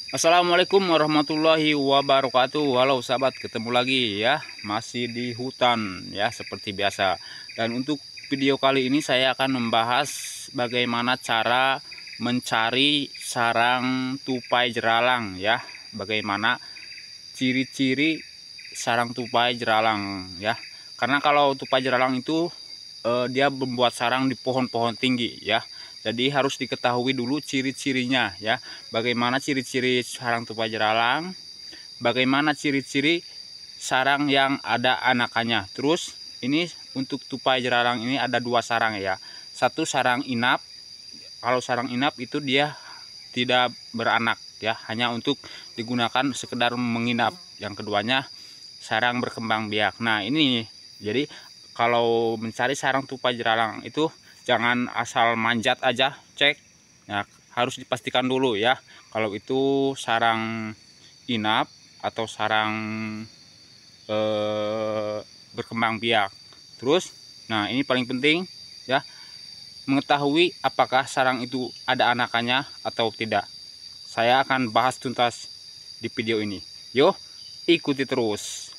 Assalamualaikum warahmatullahi wabarakatuh. Halo sahabat, ketemu lagi ya, masih di hutan ya seperti biasa. Dan untuk video kali ini saya akan membahas bagaimana cara mencari sarang tupai jeralang ya. Bagaimana ciri-ciri sarang tupai jeralang ya. Karena kalau tupai jeralang itu dia membuat sarang di pohon-pohon tinggi ya. Jadi harus diketahui dulu ciri-cirinya ya. Bagaimana ciri-ciri sarang tupai jeralang, bagaimana ciri-ciri sarang yang ada anakannya. Terus ini untuk tupai jeralang ini ada dua sarang ya. Satu sarang inap. Kalau sarang inap itu dia tidak beranak ya, hanya untuk digunakan sekedar menginap. Yang keduanya sarang berkembang biak. Nah, ini jadi kalau mencari sarang tupai jeralang itu jangan asal manjat aja cek ya, harus dipastikan dulu ya kalau itu sarang inap atau sarang berkembang biak. Terus nah ini paling penting ya, mengetahui apakah sarang itu ada anakannya atau tidak. Saya akan bahas tuntas di video ini. Yuk ikuti terus.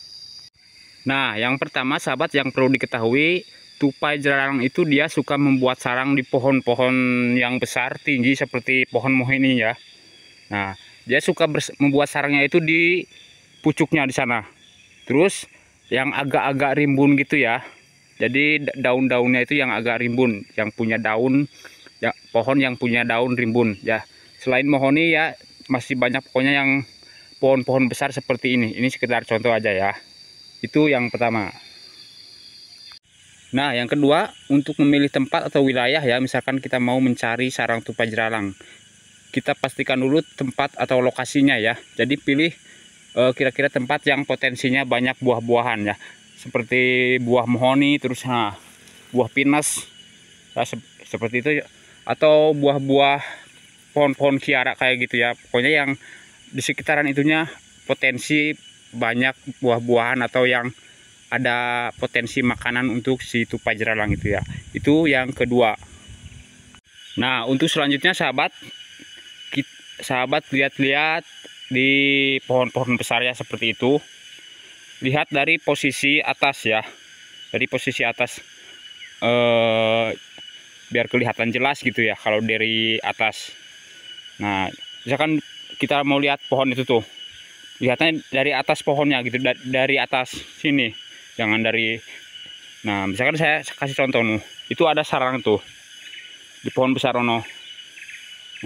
Nah, yang pertama sahabat yang perlu diketahui, tupai jeralang itu dia suka membuat sarang di pohon-pohon yang besar tinggi seperti pohon mohini ya. Nah, dia suka membuat sarangnya itu di pucuknya di sana. Terus yang agak-agak rimbun gitu ya. Jadi daun-daunnya itu yang agak rimbun, yang punya daun ya, pohon yang punya daun rimbun ya. Selain mohoni ya, masih banyak pokoknya yang pohon-pohon besar seperti ini. Ini sekedar contoh aja ya. Itu yang pertama. Nah, yang kedua, untuk memilih tempat atau wilayah ya, misalkan kita mau mencari sarang tupai jeralang, kita pastikan dulu tempat atau lokasinya ya. Jadi pilih kira-kira tempat yang potensinya banyak buah-buahan ya, seperti buah mohoni, terus buah pinus, ya, seperti itu ya. Atau buah-buah pohon-pohon kiara kayak gitu ya. Pokoknya yang di sekitaran itunya potensi banyak buah-buahan atau yang ada potensi makanan untuk si tupai jeralang itu ya. Itu yang kedua. Nah, untuk selanjutnya sahabat lihat-lihat di pohon-pohon besar ya seperti itu. Lihat dari posisi atas ya. Dari posisi atas biar kelihatan jelas gitu ya kalau dari atas. Nah, misalkan kita mau lihat pohon itu tuh, lihatnya dari atas pohonnya gitu, dari atas sini, jangan dari. Nah, misalkan saya kasih contoh nih, itu ada sarang tuh di pohon besar ono.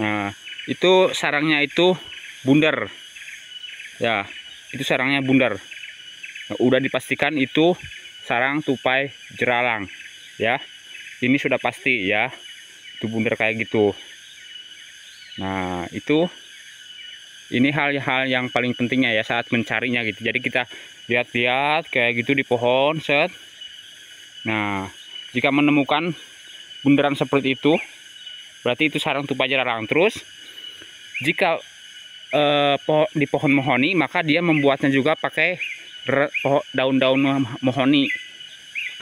Nah, itu sarangnya itu bundar ya, itu sarangnya bundar. Nah, udah dipastikan itu sarang tupai jeralang ya, ini sudah pasti ya, itu bundar kayak gitu. Nah, ini hal-hal yang paling pentingnya ya saat mencarinya gitu. Jadi kita lihat-lihat kayak gitu di pohon set. Nah, jika menemukan bundaran seperti itu, berarti itu sarang tupai jeralang. Terus jika di pohon mohoni, maka dia membuatnya juga pakai daun-daun mohoni,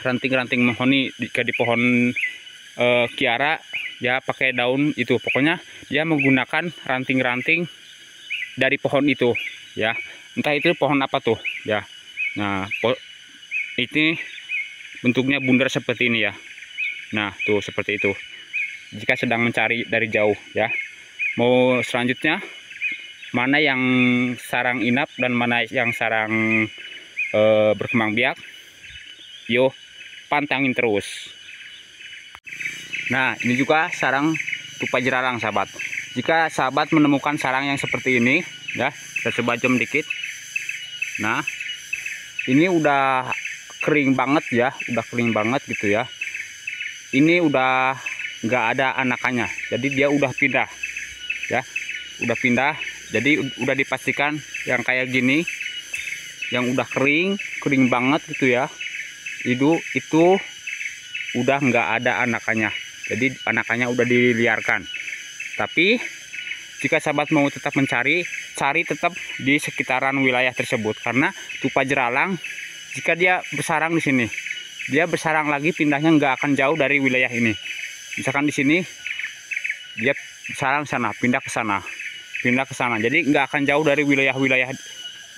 ranting-ranting mohoni. Jika di pohon kiara ya pakai daun itu. Pokoknya dia menggunakan ranting-ranting dari pohon itu ya, entah itu pohon apa tuh ya. Nah, ini bentuknya bundar seperti ini ya. Nah, tuh seperti itu jika sedang mencari dari jauh ya. Mau selanjutnya mana yang sarang inap dan mana yang sarang berkembang biak, yuk pantangin terus. Nah, ini juga sarang tupai jeralang sahabat. Jika sahabat menemukan sarang yang seperti ini ya, kita coba zoom dikit. Nah, ini udah kering banget ya, udah kering banget gitu ya. Ini udah nggak ada anakannya, jadi dia udah pindah ya, udah pindah. Jadi udah dipastikan yang kayak gini, yang udah kering banget gitu ya, itu udah nggak ada anakannya. Jadi anakannya udah diliarkan. Tapi jika sahabat mau tetap mencari, cari tetap di sekitaran wilayah tersebut, karena tupai jeralang jika dia bersarang di sini, dia bersarang lagi pindahnya nggak akan jauh dari wilayah ini. Misalkan di sini dia bersarang sana, pindah ke sana. pindah ke sana. Jadi nggak akan jauh dari wilayah-wilayah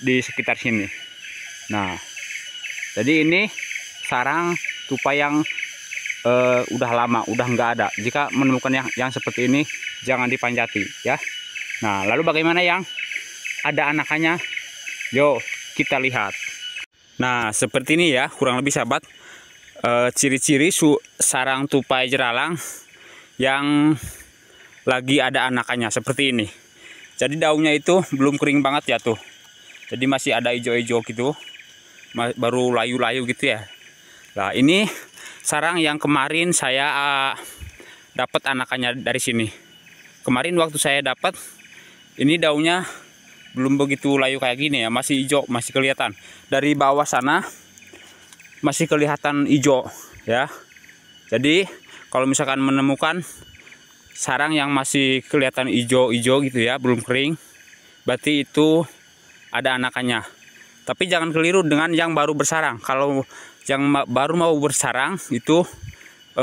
di sekitar sini. Nah, jadi ini sarang tupai yang udah lama, udah nggak ada. Jika menemukan yang seperti ini, jangan dipanjati ya. Nah, lalu bagaimana yang ada anakannya? Yuk kita lihat. Nah, seperti ini ya kurang lebih sahabat, ciri-ciri sarang tupai jeralang yang lagi ada anakannya seperti ini. Jadi daunnya itu belum kering banget ya tuh. Jadi masih ada hijau-hijau gitu, baru layu-layu gitu ya. Nah, ini sarang yang kemarin saya dapat anakannya dari sini. Kemarin waktu saya dapat, ini daunnya belum begitu layu kayak gini ya, masih hijau, masih kelihatan. Dari bawah sana masih kelihatan hijau ya. Jadi kalau misalkan menemukan sarang yang masih kelihatan hijau-hijau gitu ya, belum kering, berarti itu ada anakannya. Tapi jangan keliru dengan yang baru bersarang. Kalau yang baru mau bersarang itu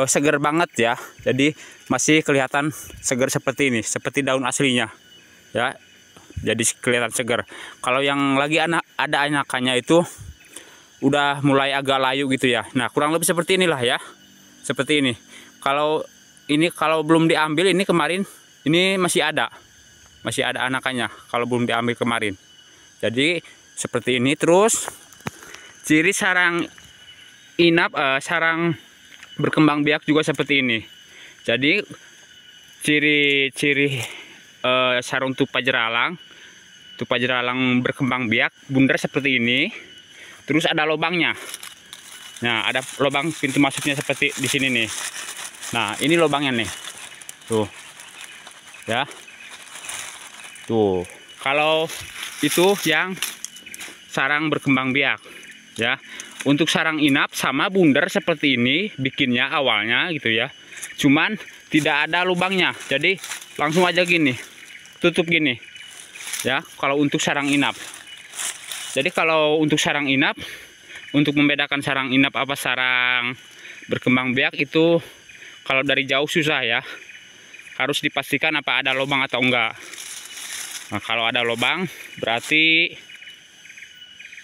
seger banget ya. Jadi masih kelihatan seger seperti ini, seperti daun aslinya ya. Jadi kelihatan seger. Kalau yang lagi ada anakannya itu udah mulai agak layu gitu ya. Nah, kurang lebih seperti inilah ya. Seperti ini. Kalau belum diambil, ini kemarin ini masih ada anakannya kalau belum diambil kemarin. Jadi seperti ini. Terus ciri sarang inap, sarang berkembang biak juga seperti ini. Jadi ciri-ciri sarung tupai jeralang berkembang biak bundar seperti ini. Terus ada lubangnya. Nah, ada lubang pintu masuknya seperti di sini nih. Nah, ini lubangnya nih. Tuh. Ya. Tuh. Kalau itu yang sarang berkembang biak ya. Untuk sarang inap sama bundar seperti ini bikinnya awalnya gitu ya. Cuman tidak ada lubangnya. Jadi langsung aja gini. Tutup gini. Ya, kalau untuk sarang inap. Jadi kalau untuk sarang inap, untuk membedakan sarang inap apa sarang berkembang biak itu kalau dari jauh susah ya. Harus dipastikan apa ada lubang atau enggak. Nah, kalau ada lubang berarti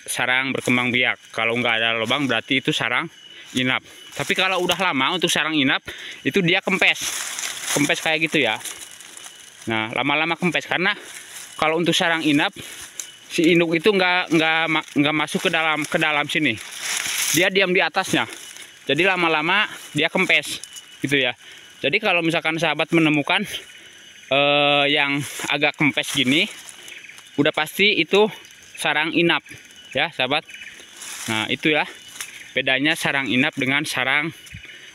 sarang berkembang biak. Kalau enggak ada lubang berarti itu sarang inap. Tapi kalau udah lama untuk sarang inap itu dia kempes. Kempes kayak gitu ya. Nah, lama-lama kempes karena kalau untuk sarang inap si induk itu nggak masuk ke dalam sini. Dia diam di atasnya. Jadi lama-lama dia kempes gitu ya. Jadi kalau misalkan sahabat menemukan yang agak kempes gini, udah pasti itu sarang inap ya sahabat. Nah, itu ya bedanya sarang inap dengan sarang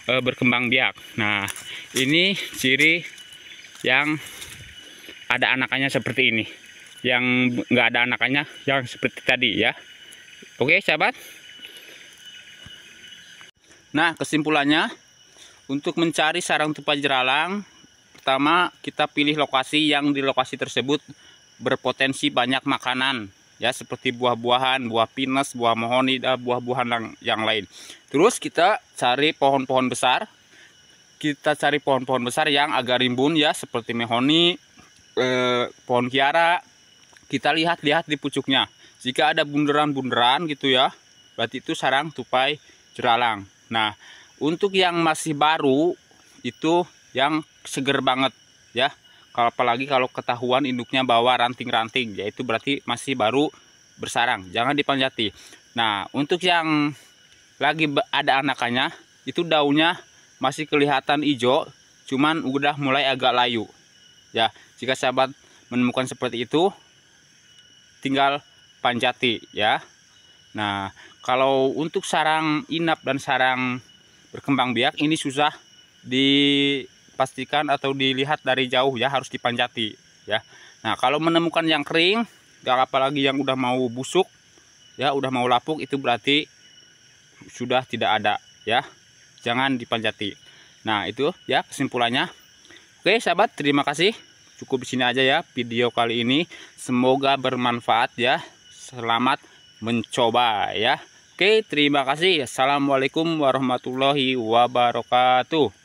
berkembang biak. Nah, ini ciri yang ada anakannya seperti ini. Yang nggak ada anakannya yang seperti tadi ya. Oke sahabat. Nah, kesimpulannya untuk mencari sarang tupai jeralang, pertama kita pilih lokasi yang di lokasi tersebut berpotensi banyak makanan ya, seperti buah-buahan, buah pinus, buah mahoni, dan buah-buahan yang lain. Terus kita cari pohon-pohon besar. Kita cari pohon-pohon besar yang agak rimbun ya, seperti mahoni, pohon kiara. Kita lihat-lihat di pucuknya. Jika ada bunderan-bunderan gitu ya, berarti itu sarang tupai jeralang. Nah, untuk yang masih baru itu yang seger banget ya. Apalagi kalau ketahuan induknya bawa ranting-ranting, yaitu berarti masih baru bersarang. Jangan dipanjati. Nah, untuk yang lagi ada anakannya, itu daunnya masih kelihatan hijau, cuman udah mulai agak layu. Ya, jika sahabat menemukan seperti itu, tinggal panjati ya. Nah, kalau untuk sarang inap dan sarang berkembang biak ini susah dipastikan atau dilihat dari jauh ya, harus dipanjati ya. Nah, kalau menemukan yang kering, apalagi yang udah mau busuk ya, udah mau lapuk, itu berarti sudah tidak ada ya. Jangan dipanjati. Nah, itu ya kesimpulannya. Oke sahabat, terima kasih. Cukup di sini aja ya video kali ini. Semoga bermanfaat ya. Selamat mencoba ya. Oke, terima kasih. Assalamualaikum warahmatullahi wabarakatuh.